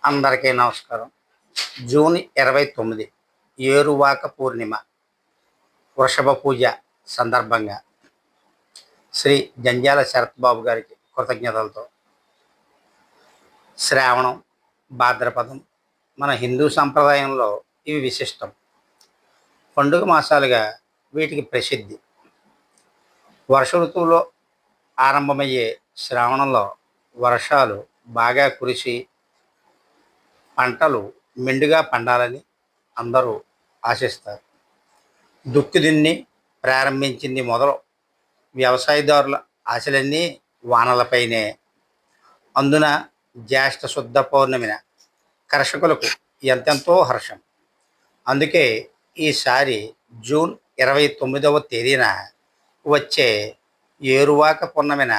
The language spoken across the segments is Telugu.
అందరికీ నమస్కారం. జూన్ 29 ఏరువాక పూర్ణిమ వృషభ పూజ సందర్భంగా శ్రీ జంధ్యాల శరత్ బాబు గారికి కృతజ్ఞతలతో శ్రావణం, భాద్రపదం మన హిందూ సంప్రదాయంలో ఇవి విశిష్టం. పండుగ మాసాలుగా వీటికి ప్రసిద్ధి. వర్ష ఋతువులో ఆరంభమయ్యే శ్రావణంలో వర్షాలు బాగా కురిసి పంటలు మెండుగా పండాలని అందరూ ఆశిస్తారు. దుక్కి దున్ని ప్రారంభించింది మొదలు వ్యవసాయదారుల ఆశలన్నీ వానలపైనే. అందున జ్యేష్ఠ శుద్ధ పౌర్ణమిన కర్షకులకు ఎంతెంతో హర్షం. అందుకే ఈసారి జూన్ 29వ తేదీన వచ్చే ఏరువాక పున్నమిన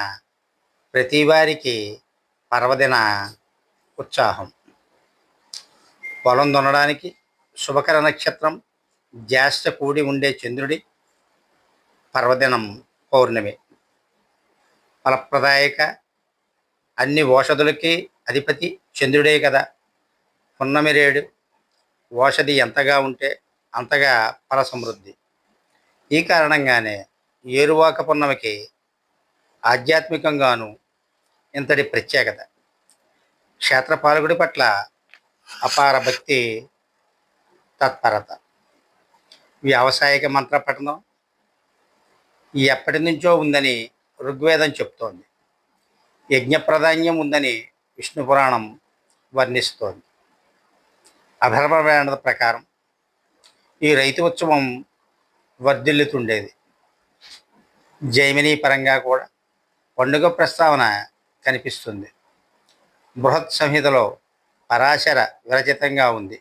ప్రతి వారికి పర్వదిన ఉత్సాహం. పొలం దున్నడానికి శుభకర నక్షత్రం జ్యేష్ఠ కూడి ఉండే చంద్రుడి పర్వదినం పౌర్ణమి. ఫలప్రదాయక అన్ని ఓషధులకి అధిపతి చంద్రుడే కదా. పున్నమి రేడు ఓషధి ఎంతగా ఉంటే అంతగా ఫల సమృద్ధి. ఈ కారణంగానే ఏరువాక పున్నమికి ఆధ్యాత్మికంగాను ఇంతటి ప్రత్యేకత. క్షేత్రపాలకుడి పట్ల అపార భక్తి, తత్పరత. వ్యావసాయిక మంత్ర పఠనం ఎప్పటి నుంచో ఉందని ఋగ్వేదం చెప్తోంది. యజ్ఞ ప్రాధాన్యం ఉందని విష్ణు పురాణం వర్ణిస్తోంది. అధర్వవేద ప్రకారం ఈ రైతు ఉత్సవం వర్ధిల్లుతుండేది. జైమినీ పరంగా కూడా పండుగ ప్రస్తావన కనిపిస్తుంది. బృహత్ సంహితలో పరాశర విరచితంగా ఉంది.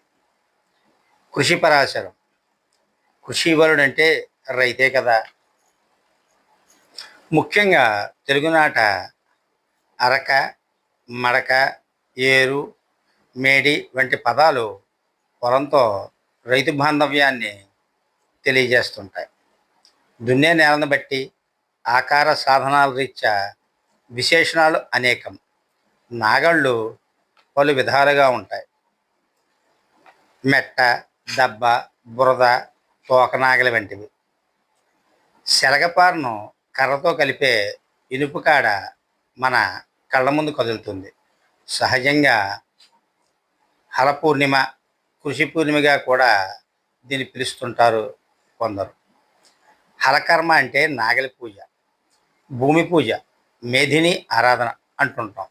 కృషి పరాశరం. కృషివరుడు అంటే రైతే కదా. ముఖ్యంగా తెలుగునాట అరక, మడక, ఏరు, మేడి వంటి పదాలు పొలంతో రైతు బాంధవ్యాన్ని తెలియజేస్తుంటాయి. దున్నే నేలను బట్టి ఆకార సాధనాల రీత్యా విశేషణాలు అనేకం. నాగళ్ళు పలు విధాలుగా ఉంటాయి. మెట్ట, దబ్బ, బురద, తోకనాగలి వంటివి. శరగపారను కర్రతో కలిపే ఇనుపు కాడ మన కళ్ళ ముందు కదులుతుంది. సహజంగా హలపూర్ణిమ, కృషి పూర్ణిమగా కూడా దీన్ని పిలుస్తుంటారు కొందరు. హలకర్మ అంటే నాగలి పూజ, భూమి పూజ, మేధిని ఆరాధన అంటుంటాం.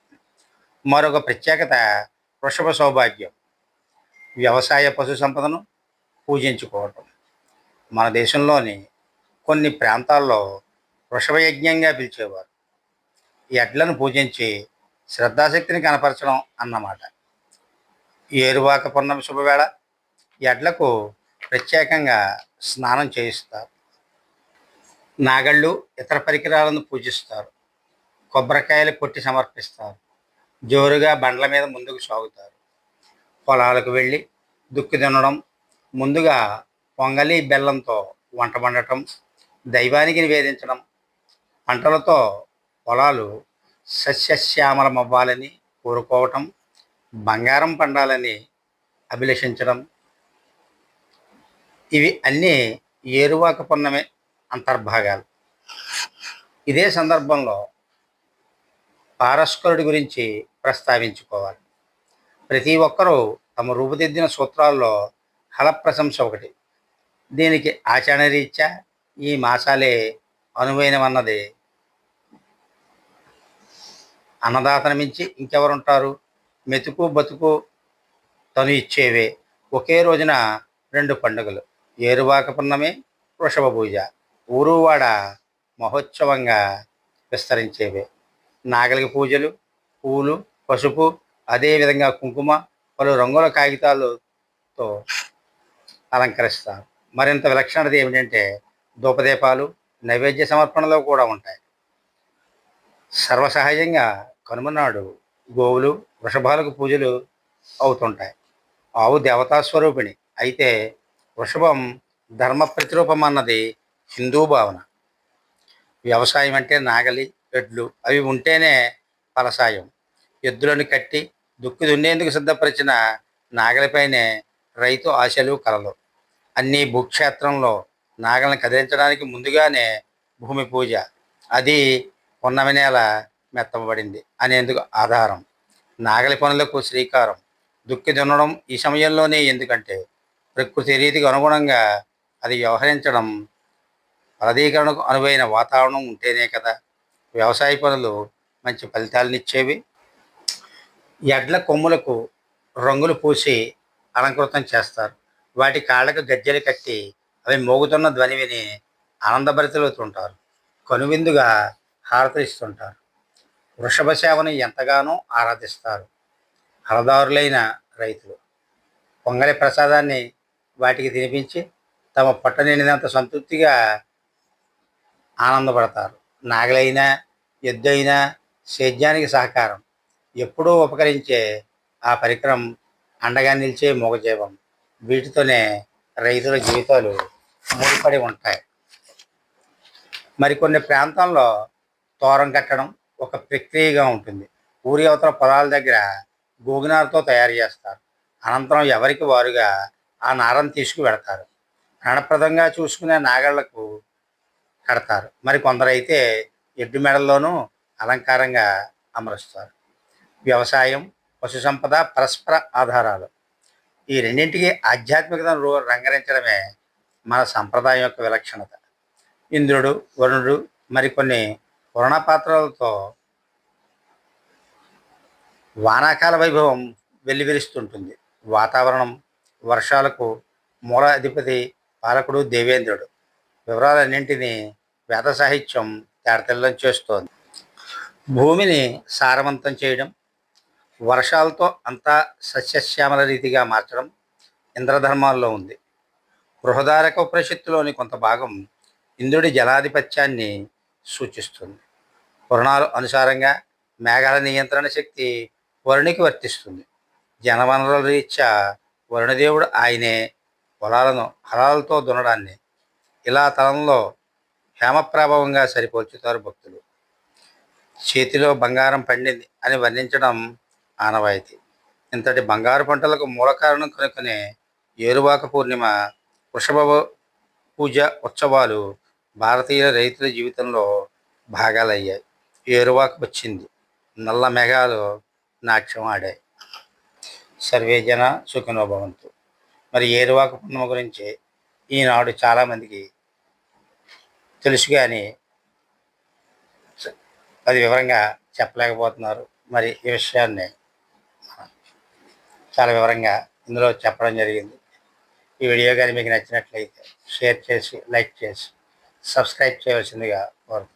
మరొక ప్రత్యేకత వృషభ సౌభాగ్యం, వ్యవసాయ పశు సంపదను పూజించుకోవటం. మన దేశంలోని కొన్ని ప్రాంతాల్లో వృషభ యజ్ఞంగా పిలిచేవారు. ఎడ్లను పూజించి శ్రద్ధాశక్తిని కనపరచడం అన్నమాట. ఏరువాక పున్నమి శుభవేళ ఎడ్లకు ప్రత్యేకంగా స్నానం చేయిస్తారు. నాగళ్ళు, ఇతర పరికరాలను పూజిస్తారు. కొబ్బరికాయలు కొట్టి సమర్పిస్తారు. జోరుగా బండ్ల మీద ముందుకు సాగుతారు. పొలాలకు వెళ్ళి దుక్కి దున్నడం, ముందుగా పొంగలి బెల్లంతో వంట వండటం, దైవానికి నివేదించడం, పంటలతో పొలాలు సస్యశ్యామలమవ్వాలని కోరుకోవటం, బంగారం పండాలని అభిలషించడం, ఇవి అన్నీ ఏరువాక పున్నమి అంతర్భాగాలు. ఇదే సందర్భంలో పారస్కరుడి గురించి ప్రస్తావించుకోవాలి. ప్రతి ఒక్కరూ తమ రూపుదిద్దిన సూత్రాల్లో హల ప్రశంస ఒకటి. దీనికి ఆచరణరీత్యా ఈ మాసాలే అనువైనవన్నది. అన్నదాతను మించి ఇంకెవరుంటారు? మెతుకు బతుకు తను ఇచ్చేవే. ఒకే రోజున రెండు పండుగలు, ఏరువాక పున్నమి, వృషభ పూజ, ఊరువాడ మహోత్సవంగా విస్తరించేవే. నాగలికి పూజలు, పూలు, పసుపు, అదేవిధంగా కుంకుమ, పలు రంగుల కాగితాలతో అలంకరిస్తారు. మరింత విలక్షణత ఏమిటంటే ధూపదీపాలు నైవేద్య సమర్పణలో కూడా ఉంటాయి. సర్వసహజంగా కనుమ నాడు గోవులు, వృషభాలకు పూజలు అవుతుంటాయి. ఆవు దేవతాస్వరూపిణి అయితే వృషభం ధర్మ ప్రతిరూపం అన్నది హిందూ భావన. వ్యవసాయం అంటే నాగలి, ఎడ్లు అవి ఉంటేనే ఫలసాయం. ఎద్దులను కట్టి దుక్కి దున్నేందుకు సిద్ధపరిచిన నాగలిపైనే రైతు ఆశలు కలలు. అన్ని భూక్షేత్రంలో నాగలను కదిలించడానికి ముందుగానే భూమి పూజ, అది పున్నమి నేల మెత్తబడింది అనేందుకు ఆధారం. నాగలి పనులకు శ్రీకారం దుక్కి దున్నడం ఈ సమయంలోనే, ఎందుకంటే ప్రకృతి రీతికి అనుగుణంగా అది వ్యవహరించడం, ఫలదీకరణకు అనువైన వాతావరణం ఉంటేనే కదా వ్యవసాయ పనులు మంచి ఫలితాలనిచ్చేవి. ఎడ్ల కొమ్ములకు రంగులు పూసి అలంకృతం చేస్తారు. వాటి కాళ్ళకు గజ్జెలు కట్టి అవి మోగుతున్న ధ్వని విని ఆనందభరితులవుతుంటారు. కనువిందుగా హారతిస్తుంటారు. వృషభ సేవను ఎంతగానో ఆరాధిస్తారు హలదారులైన రైతులు. పొంగలి ప్రసాదాన్ని వాటికి తినిపించి తమ పొట్ట నిండినంత సంతృప్తిగా ఆనందపడతారు. నాగలైనా ఎద్దైనా సేద్యానికి సహకారం ఎప్పుడూ ఉపకరించే ఆ పరికరం, అండగా నిలిచే మూగజీవం. వీటితోనే రైతుల జీవితాలు ముడిపడి ఉంటాయి. మరికొన్ని ప్రాంతాల్లో తోరం కట్టడం ఒక ప్రక్రియగా ఉంటుంది. ఊరి అవతల పొలాల దగ్గర గోగునారతో తయారు చేస్తారు. అనంతరం ఎవరికి వారుగా ఆ నారను తీసుకువెడతారు. ప్రాణప్రదంగా చూసుకునే నాగళ్లకు కడతారు. మరి కొందరైతే ఎడ్డు మెడల్లోనూ అలంకారంగా అమరుస్తారు. వ్యవసాయం, పశు సంపద పరస్పర ఆధారాలు. ఈ రెండింటికి ఆధ్యాత్మికతను రంగరించడమే మన సంప్రదాయం యొక్క విలక్షణత. ఇంద్రుడు, వరుణుడు, మరికొన్ని పురాణ పాత్రలతో వానాకాల వైభవం వెల్లివిరుస్తుంటుంది. వాతావరణం, వర్షాలకు మూల అధిపతి పాలకుడు దేవేంద్రుడు. వివరాలన్నింటినీ వేద సాహిత్యం తేటతెల్లం చేస్తోంది. భూమిని సారవంతం చేయడం, వర్షాలతో అంతా సస్యశ్యామల రీతిగా మార్చడం ఇంద్రధర్మాల్లో ఉంది. బృహదారక ఉపనిషత్తులోని కొంత భాగం ఇంద్రుడి జలాధిపత్యాన్ని సూచిస్తుంది. పురాణాల అనుసారంగా మేఘాల నియంత్రణ శక్తి వరుణికి వర్తిస్తుంది. జనవనరుల రీత్యా వరుణదేవుడు ఆయనే పొలాలను హలాలతో దున్నడాన్ని ఇలా తలంలో హేమప్రాభవంగా సరిపోల్చుతారు భక్తులు. చేతిలో బంగారం పండింది అని వర్ణించడం ఆనవాయితీ. ఇంతటి బంగారు పంటలకు మూల కారణం కనుకనే ఏరువాక పూర్ణిమ, వృషభ పూజ ఉత్సవాలు భారతీయ రైతుల జీవితంలో భాగాలయ్యాయి. ఏరువాక వచ్చింది, నల్ల మేఘాలు నాట్యం ఆడాయి. సర్వే జన సుఖినో భవంతు. మరి ఏరువాక పూర్ణిమ గురించి ఈనాడు చాలామందికి తెలుసు, కానీ అది వివరంగా చెప్పలేకపోతున్నారు. మరి ఈ విషయాన్ని చాలా వివరంగా ఇందులో చెప్పడం జరిగింది. ఈ వీడియో కానీ మీకు నచ్చినట్లయితే షేర్ చేసి, లైక్ చేసి, సబ్స్క్రైబ్ చేయవలసిందిగా కోరుతున్నాను.